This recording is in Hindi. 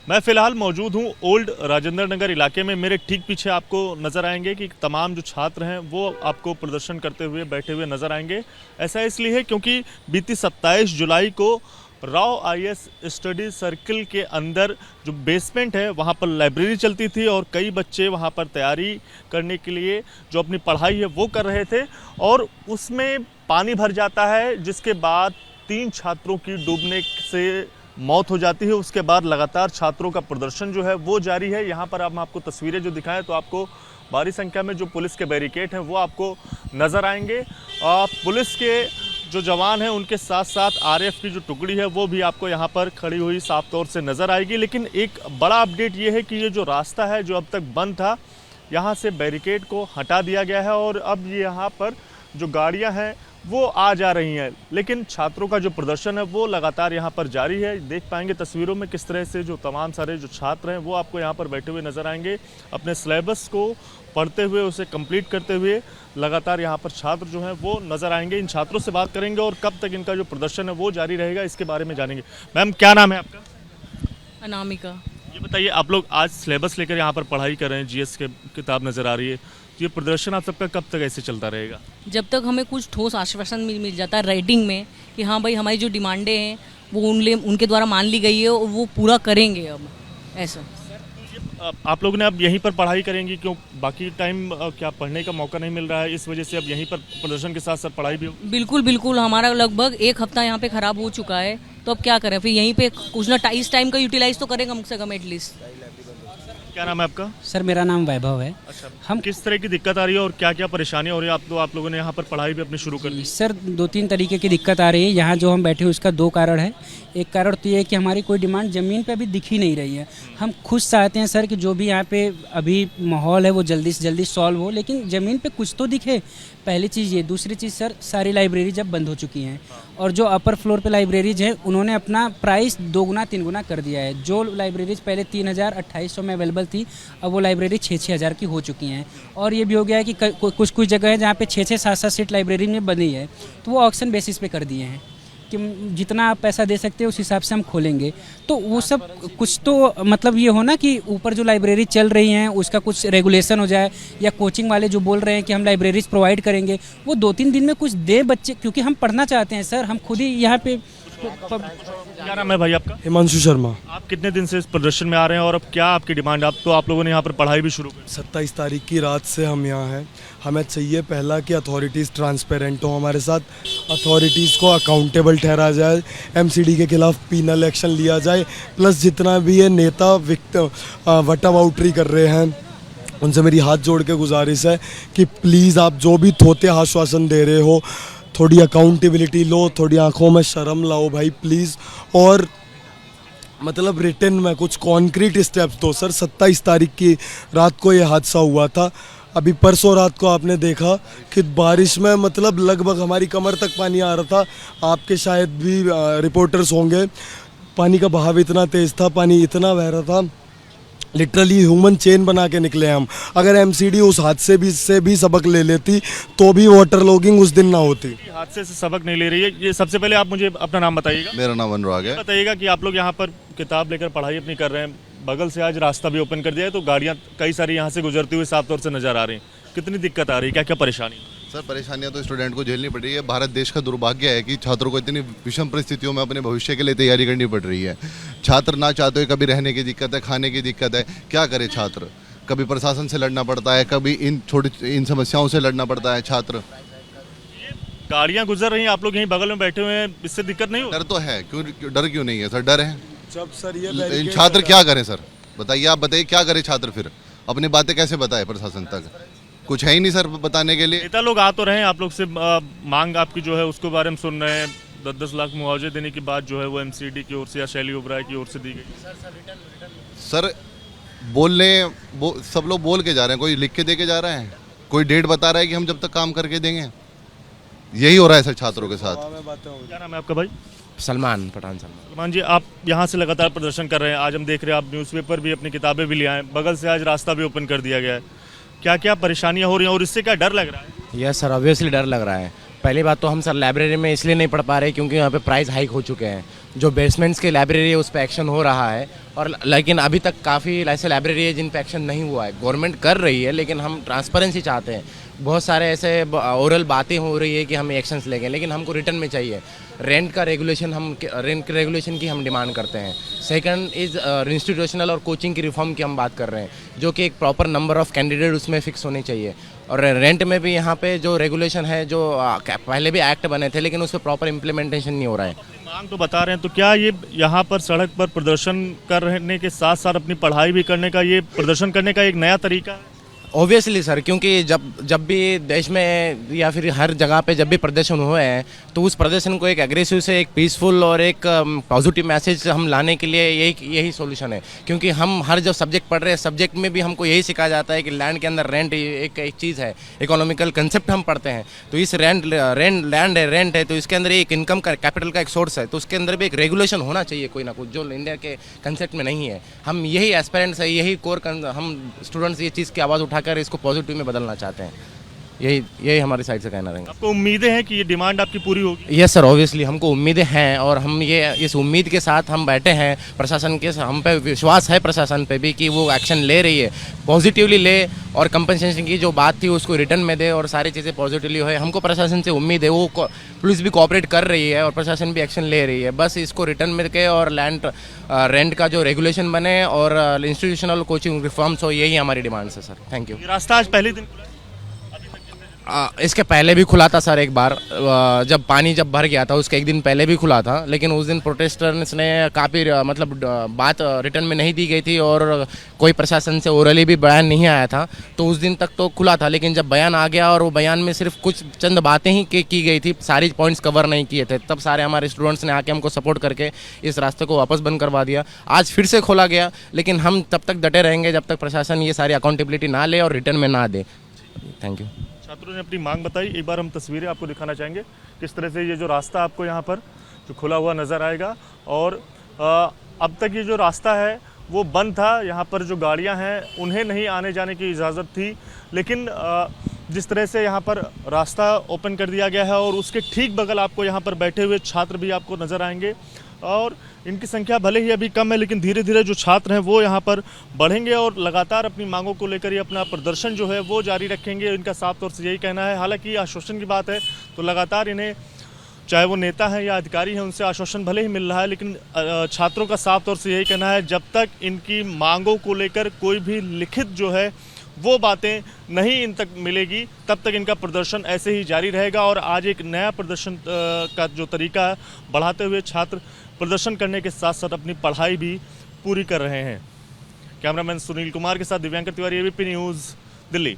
मैं फ़िलहाल मौजूद हूँ ओल्ड राजेंद्र नगर इलाके में। मेरे ठीक पीछे आपको नज़र आएंगे कि तमाम जो छात्र हैं वो आपको प्रदर्शन करते हुए बैठे हुए नज़र आएंगे। ऐसा इसलिए है क्योंकि बीती 27 जुलाई को राव आईएएस स्टडी सर्किल के अंदर जो बेसमेंट है वहाँ पर लाइब्रेरी चलती थी और कई बच्चे वहाँ पर तैयारी करने के लिए जो अपनी पढ़ाई है वो कर रहे थे और उसमें पानी भर जाता है, जिसके बाद 3 छात्रों की डूबने से मौत हो जाती है। उसके बाद लगातार छात्रों का प्रदर्शन जो है वो जारी है। यहाँ पर हम आपको तस्वीरें जो दिखाएं तो आपको भारी संख्या में जो पुलिस के बैरिकेड हैं वो आपको नज़र आएंगे। पुलिस के जो जवान हैं उनके साथ साथ आरएएफ की जो टुकड़ी है वो भी आपको यहाँ पर खड़ी हुई साफ तौर से नज़र आएगी। लेकिन एक बड़ा अपडेट ये है कि ये जो रास्ता है जो अब तक बंद था, यहाँ से बैरिकेड को हटा दिया गया है और अब ये यहाँ पर जो गाड़ियाँ हैं वो आ जा रही हैं। लेकिन छात्रों का जो प्रदर्शन है वो लगातार यहाँ पर जारी है। देख पाएंगे तस्वीरों में किस तरह से जो तमाम सारे जो छात्र हैं वो आपको यहाँ पर बैठे हुए नज़र आएंगे, अपने सिलेबस को पढ़ते हुए उसे कंप्लीट करते हुए लगातार यहाँ पर छात्र जो हैं वो नज़र आएंगे। इन छात्रों से बात करेंगे और कब तक इनका जो प्रदर्शन है वो जारी रहेगा इसके बारे में जानेंगे। मैम, क्या नाम है आपका? अनामिका। ये बताइए, आप लोग आज सिलेबस लेकर यहाँ पर पढ़ाई कर रहे हैं, जीएस के किताब नज़र आ रही है, ये प्रदर्शन आप सबका कब तक ऐसे चलता रहेगा? जब तक हमें कुछ ठोस आश्वासन मिल जाता है राइटिंग में कि हाँ भाई हमारी जो डिमांडें हैं वो उनके द्वारा मान ली गई है और वो पूरा करेंगे। अब ऐसा आप लोगों ने अब यहीं पर पढ़ाई करेंगी, क्यों बाकी टाइम क्या पढ़ने का मौका नहीं मिल रहा है, इस वजह से अब यहीं पर प्रदर्शन के साथ साथ पढ़ाई भी हो? बिल्कुल बिल्कुल, हमारा लगभग 1 हफ्ता यहाँ पे ख़राब हो चुका है, तो अब क्या करें, फिर यहीं पे कुछ ना इस टाइम का यूटिलाइज तो करें कम से कम एटलीस्ट। क्या नाम है आपका? सर मेरा नाम वैभव है। अच्छा, हम किस तरह की दिक्कत आ रही है और क्या क्या परेशानी हो रही है? आप लोगों ने यहाँ पर पढ़ाई भी अपनी शुरू कर दी? सर 2-3 तरीके की दिक्कत आ रही है। यहाँ जो हम बैठे हैं उसका 2 कारण है। एक कारण तो ये है कि हमारी कोई डिमांड ज़मीन पे अभी दिख ही नहीं रही है। हम खुद चाहते हैं सर कि जो भी यहाँ पे अभी माहौल है वो जल्दी से जल्दी सॉल्व हो, लेकिन ज़मीन पे कुछ तो दिखे। पहली चीज़ ये। दूसरी चीज़ सर, सारी लाइब्रेरी जब बंद हो चुकी हैं और जो अपर फ्लोर पे लाइब्रेरीज हैं उन्होंने अपना प्राइस 2 गुना 3 गुना कर दिया है। जो लाइब्रेरीज पहले 3,000-2,800 में अवेलेबल थी, अब वो लाइब्रेरी 6-6 हज़ार की हो चुकी हैं। और ये भी हो गया है कि कुछ जगह है जहाँ पे 6-6 7-7 सीट लाइब्रेरी में बनी है, तो वो ऑक्शन बेसिस पे कर दिए हैं कि जितना आप पैसा दे सकते हैं उस हिसाब से हम खोलेंगे। तो वो सब कुछ तो मतलब ये हो ना कि ऊपर जो लाइब्रेरी चल रही हैं उसका कुछ रेगुलेशन हो जाए, या कोचिंग वाले जो बोल रहे हैं कि हम लाइब्रेरीज प्रोवाइड करेंगे वो 2-3 दिन में कुछ दे बच्चे, क्योंकि हम पढ़ना चाहते हैं सर। हम खुद ही यहाँ पे क्या नाम है भाई आपका? हिमांशु शर्मा। आप कितने दिन से इस प्रदर्शन में आ रहे हैं और अब क्या आपकी डिमांड? आप लोगों ने यहाँ पर पढ़ाई भी शुरू कर? 27 तारीख की रात से हम यहाँ हैं। हमें चाहिए पहला कि अथॉरिटीज़ ट्रांसपेरेंट हो हमारे साथ, अथॉरिटीज़ को अकाउंटेबल ठहरा जाए, एमसीडी के खिलाफ पीनल एक्शन लिया जाए, प्लस जितना भी ये नेता वटा वाउटरी कर रहे हैं उनसे मेरी हाथ जोड़ के गुजारिश है कि प्लीज़ आप जो भी थोते आश्वासन दे रहे हो थोड़ी अकाउंटेबिलिटी लो, थोड़ी आंखों में शर्म लाओ भाई प्लीज़, और मतलब रिटर्न में कुछ कॉन्क्रीट स्टेप्स दो सर। 27 तारीख की रात को ये हादसा हुआ था। अभी परसों रात को आपने देखा कि बारिश में मतलब लगभग हमारी कमर तक पानी आ रहा था। आपके शायद भी रिपोर्टर्स होंगे, पानी का बहाव इतना तेज़ था, पानी इतना बह रहा था, लिटरली ह्यूमन चेन बना के निकले हम। अगर एमसीडी उस हादसे से भी सबक ले लेती तो भी वाटर लॉगिंग उस दिन ना होती। हादसे से सबक नहीं ले रही है। ये सबसे पहले आप मुझे अपना नाम बताइएगा। मेरा नाम अनुराग है। बताइएगा कि आप लोग यहाँ पर किताब लेकर पढ़ाई अपनी कर रहे हैं, बगल से आज रास्ता भी ओपन कर दिया है तो गाड़ियाँ कई सारी यहाँ से गुजरती हुई साफ तौर से नज़र आ रही हैं। कितनी दिक्कत आ रही है, क्या क्या परेशानी? सर परेशानियां तो स्टूडेंट को झेलनी पड़ रही है। भारत देश का दुर्भाग्य है कि छात्रों को इतनी विषम परिस्थितियों में अपने भविष्य के लिए तैयारी करनी पड़ रही है। छात्र ना चाहते हुए कभी रहने की दिक्कत है, खाने की दिक्कत है, क्या करे छात्र? कभी प्रशासन से लड़ना पड़ता है, कभी इन समस्याओं से लड़ना पड़ता है छात्र। गाड़ियाँ गुजर रही हैं, आप लोग यहीं बगल में बैठे हुए हैं, इससे दिक्कत नहीं हो? डर तो है, क्यों डर क्यों नहीं है सर? डर है। जब सर ये छात्र क्या करें सर? बताइए, आप बताइए क्या करे छात्र? फिर अपनी बातें कैसे बताए प्रशासन तक? कुछ है ही नहीं सर बताने के लिए। नेता लोग आ तो रहे हैं, आप लोग से मांग आपकी जो है उसके बारे में सुन रहे हैं। 10-10 लाख मुआवजे देने की बात जो है वो एमसीडी की ओर से या शैली ओबराय की ओर से दी गई। सर सब लोग बोल के जा रहे हैं, कोई लिख के दे के जा रहा है, कोई डेट बता रहा है कि हम जब तक काम करके देंगे। यही हो रहा है सर छात्रों के साथ। क्या नाम है आपका भाई? सलमान, पठान सलमान। सलमान जी, आप यहाँ से लगातार प्रदर्शन कर रहे हैं। आज हम देख रहे हैं आप न्यूज़पेपर भी, अपनी किताबें भी ले आए, बगल से आज रास्ता भी ओपन कर दिया गया है। क्या क्या परेशानियाँ हो रही हैं और इससे क्या डर लग रहा है? यस सर, ऑब्वियसली डर लग रहा है। पहली बात तो हम सर लाइब्रेरी में इसलिए नहीं पढ़ पा रहे क्योंकि यहाँ पे प्राइस हाइक हो चुके हैं। जो बेसमेंट्स के लाइब्रेरी है उस पर एक्शन हो रहा है, और लेकिन अभी तक काफ़ी ऐसे लाइब्रेरी है जिन पे एक्शन नहीं हुआ है। गवर्नमेंट कर रही है लेकिन हम ट्रांसपेरेंसी चाहते हैं। बहुत सारे ऐसे ओरल बातें हो रही है कि हम एक्शंस लेंगे, लेकिन हमको रिटर्न में चाहिए। रेंट के रेगुलेशन की हम डिमांड करते हैं। सेकंड इज़ इंस्टीट्यूशनल और कोचिंग की रिफॉर्म की हम बात कर रहे हैं, जो कि एक प्रॉपर नंबर ऑफ कैंडिडेट उसमें फिक्स होने चाहिए। और रेंट में भी यहाँ पे जो रेगुलेशन है, जो पहले भी एक्ट बने थे लेकिन उस पर प्रॉपर इम्प्लीमेंटेशन नहीं हो रहा है। मांग तो बता रहे हैं, तो क्या ये यहाँ पर सड़क पर प्रदर्शन करने के साथ साथ अपनी पढ़ाई भी करने का, ये प्रदर्शन करने का एक नया तरीका है? ऑब्वियसली सर, क्योंकि जब भी देश में या फिर हर जगह पे जब भी प्रदर्शन हुए हैं तो उस प्रदर्शन को एक एग्रेसिव से एक पीसफुल और एक पॉजिटिव मैसेज हम लाने के लिए यही सॉल्यूशन है। क्योंकि हम हर जो सब्जेक्ट पढ़ रहे हैं, सब्जेक्ट में भी हमको यही सिखाया जाता है कि लैंड के अंदर रेंट एक चीज़ है, इकोनॉमिकल कंसेप्ट हम पढ़ते हैं। तो इस रेंट है तो इसके अंदर एक इनकम का, कैपिटल का एक सोर्स है, तो उसके अंदर भी एक रेगुलेशन होना चाहिए कोई ना कुछ, जो इंडिया के कंसेप्ट में नहीं है। हम यही एस्पिरेंट्स है, यही कोर हम स्टूडेंट्स ये चीज़ की आवाज़ उठाकर इसको पॉजिटिव में बदलना चाहते हैं। यही हमारी साइड से कहना रहेंगे। आपको उम्मीदें हैं कि ये डिमांड आपकी पूरी होगी? यस सर, ऑब्वियसली हमको उम्मीदें हैं, और हम इस उम्मीद के साथ हम बैठे हैं। प्रशासन के हम पे विश्वास है, प्रशासन पे भी, कि वो एक्शन ले रही है, पॉजिटिवली ले, और कंपनसेशन की जो बात थी उसको रिटर्न में दे, और सारी चीज़ें पॉजिटिवली हो। हमको प्रशासन से उम्मीद है, वो पुलिस भी कोऑपरेट कर रही है और प्रशासन भी एक्शन ले रही है। बस इसको रिटर्न में के और रेंट का जो रेगुलेशन बने और इंस्टीट्यूशनल कोचिंग रिफॉर्म्स हो, यही हमारी डिमांड है सर। Thank you. ये रास्ता आज पहले दिन खुला है? इसके पहले भी खुला था सर एक बार, जब पानी भर गया था उसके एक दिन पहले भी खुला था, लेकिन उस दिन प्रोटेस्टर्स ने काफ़ी बात रिटर्न में नहीं दी गई थी और कोई प्रशासन से ओरली भी बयान नहीं आया था। तो उस दिन तक तो खुला था, लेकिन जब बयान आ गया और वो बयान में सिर्फ कुछ चंद बातें ही की गई थी, सारी पॉइंट्स कवर नहीं किए थे, तब सारे हमारे स्टूडेंट्स ने आके हमको सपोर्ट करके इस रास्ते को वापस बंद करवा दिया। आज फिर से खोला गया, लेकिन हम तब तक डटे रहेंगे जब तक प्रशासन ये सारी अकाउंटेबिलिटी ना ले और रिटर्न में ना दे। Thank you. छात्रों ने अपनी मांग बताई। एक बार हम तस्वीरें आपको दिखाना चाहेंगे किस तरह से ये जो रास्ता आपको यहाँ पर जो खुला हुआ नज़र आएगा। और अब तक ये जो रास्ता है वो बंद था, यहाँ पर जो गाड़ियाँ हैं उन्हें नहीं आने जाने की इजाज़त थी, लेकिन जिस तरह से यहाँ पर रास्ता ओपन कर दिया गया है और उसके ठीक बगल आपको यहाँ पर बैठे हुए छात्र भी आपको नज़र आएंगे। और इनकी संख्या भले ही अभी कम है, लेकिन धीरे धीरे जो छात्र हैं वो यहाँ पर बढ़ेंगे और लगातार अपनी मांगों को लेकर ये अपना प्रदर्शन जो है वो जारी रखेंगे। इनका साफ तौर से यही कहना है। हालांकि आश्वासन की बात है तो लगातार इन्हें, चाहे वो नेता हैं या अधिकारी हैं, उनसे आश्वासन भले ही मिल रहा है, लेकिन छात्रों का साफ तौर से यही कहना है जब तक इनकी मांगों को लेकर कोई भी लिखित जो है वो बातें नहीं इन तक मिलेगी, तब तक इनका प्रदर्शन ऐसे ही जारी रहेगा। और आज एक नया प्रदर्शन का जो तरीका है बढ़ाते हुए छात्र प्रदर्शन करने के साथ साथ अपनी पढ़ाई भी पूरी कर रहे हैं। कैमरामैन सुनील कुमार के साथ दिव्यांकर तिवारी, एबीपी न्यूज़, दिल्ली।